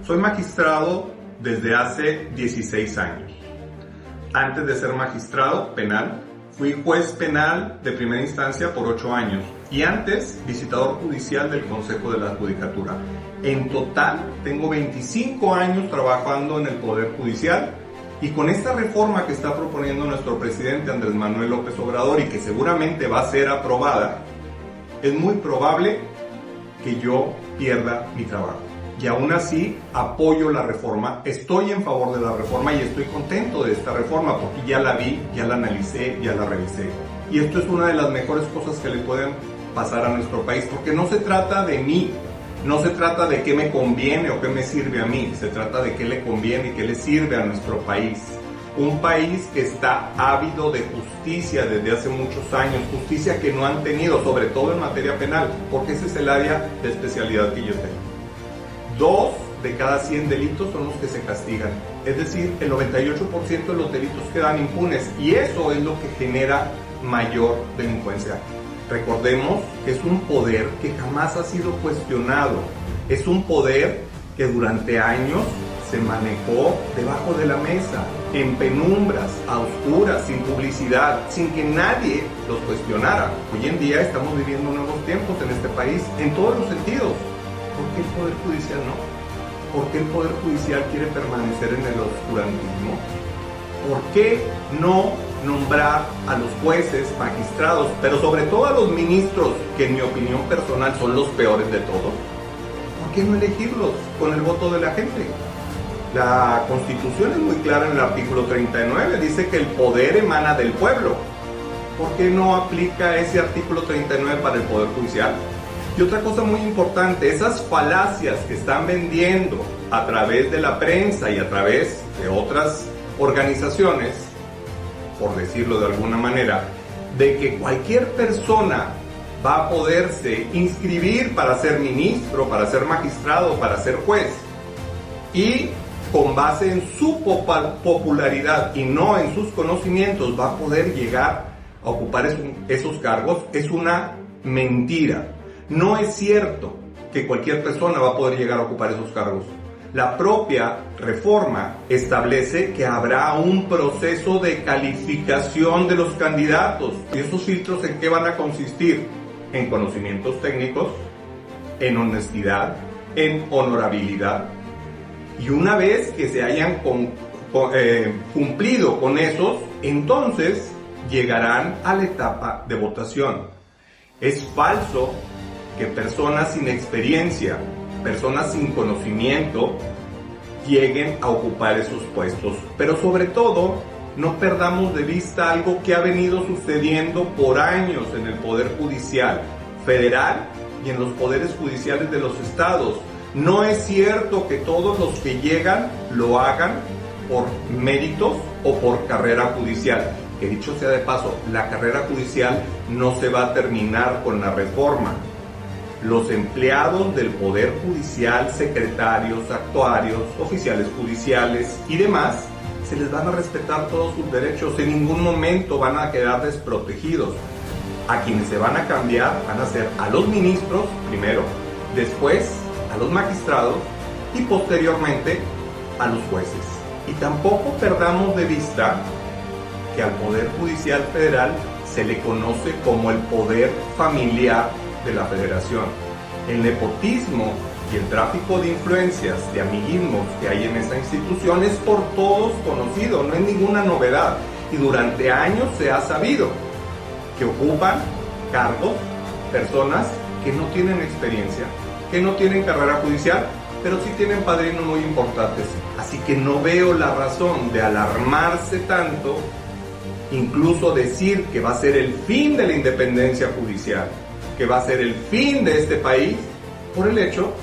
Soy magistrado desde hace 16 años. Antes de ser magistrado penal, fui juez penal de primera instancia por 8 años y antes visitador judicial del Consejo de la Judicatura. En total tengo 25 años trabajando en el Poder Judicial y con esta reforma que está proponiendo nuestro presidente Andrés Manuel López Obrador y que seguramente va a ser aprobada, es muy probable que yo pierda mi trabajo. Y aún así apoyo la reforma, estoy en favor de la reforma y estoy contento de esta reforma porque ya la vi, ya la analicé, ya la revisé. Y esto es una de las mejores cosas que le pueden pasar a nuestro país porque no se trata de mí, no se trata de qué me conviene o qué me sirve a mí, se trata de qué le conviene y qué le sirve a nuestro país. Un país que está ávido de justicia desde hace muchos años, justicia que no han tenido, sobre todo en materia penal, porque ese es el área de especialidad que yo tengo. 2 de cada 100 delitos son los que se castigan, es decir, el 98% de los delitos quedan impunes y eso es lo que genera mayor delincuencia. Recordemos que es un poder que jamás ha sido cuestionado, es un poder que durante años se manejó debajo de la mesa, en penumbras, a oscuras, sin publicidad, sin que nadie los cuestionara. Hoy en día estamos viviendo nuevos tiempos en este país, en todos los sentidos. ¿Por qué el Poder Judicial no? ¿Por qué el Poder Judicial quiere permanecer en el oscurantismo? ¿Por qué no nombrar a los jueces, magistrados, pero sobre todo a los ministros, que en mi opinión personal son los peores de todos? ¿Por qué no elegirlos con el voto de la gente? La Constitución es muy clara en el artículo 39, dice que el poder emana del pueblo. ¿Por qué no aplica ese artículo 39 para el Poder Judicial? Y otra cosa muy importante, esas falacias que están vendiendo a través de la prensa y a través de otras organizaciones, por decirlo de alguna manera, de que cualquier persona va a poderse inscribir para ser ministro, para ser magistrado, para ser juez, y con base en su popularidad y no en sus conocimientos va a poder llegar a ocupar esos cargos, es una mentira. No es cierto que cualquier persona va a poder llegar a ocupar esos cargos. La propia reforma establece que habrá un proceso de calificación de los candidatos. ¿Y esos filtros en qué van a consistir? En conocimientos técnicos, en honestidad, en honorabilidad. Y una vez que se hayan cumplido con esos, entonces llegarán a la etapa de votación. Es falso que personas sin experiencia, personas sin conocimiento, lleguen a ocupar esos puestos. Pero sobre todo, no perdamos de vista algo que ha venido sucediendo por años en el Poder Judicial Federal y en los poderes judiciales de los estados. No es cierto que todos los que llegan lo hagan por méritos o por carrera judicial. Que dicho sea de paso, la carrera judicial no se va a terminar con la reforma. Los empleados del Poder Judicial, secretarios, actuarios, oficiales judiciales y demás, se les van a respetar todos sus derechos. En ningún momento van a quedar desprotegidos. A quienes se van a cambiar van a ser a los ministros primero, después a los magistrados y posteriormente a los jueces. Y tampoco perdamos de vista que al Poder Judicial Federal se le conoce como el poder familiar de la Federación. El nepotismo y el tráfico de influencias, de amiguismos que hay en esta institución es por todos conocido, no es ninguna novedad. Y durante años se ha sabido que ocupan cargos personas que no tienen experiencia, que no tienen carrera judicial, pero sí tienen padrinos muy importantes. Así que no veo la razón de alarmarse tanto, incluso decir que va a ser el fin de la independencia judicial, que va a ser el fin de este país, por el hecho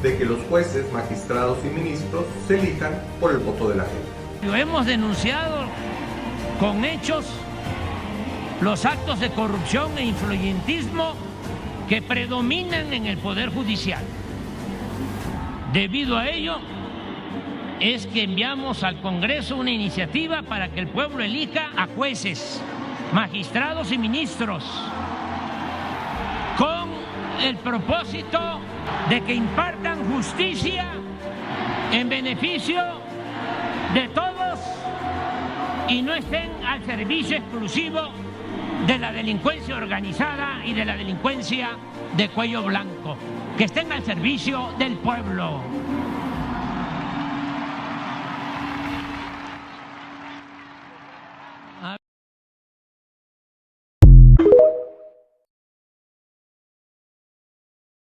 de que los jueces, magistrados y ministros se elijan por el voto de la gente. Lo hemos denunciado con hechos los actos de corrupción e influyentismo que predominan en el Poder Judicial. Debido a ello, es que enviamos al Congreso una iniciativa para que el pueblo elija a jueces, magistrados y ministros, con el propósito de que impartan justicia en beneficio de todos y no estén al servicio exclusivo de la delincuencia organizada y de la delincuencia de cuello blanco, que estén al servicio del pueblo.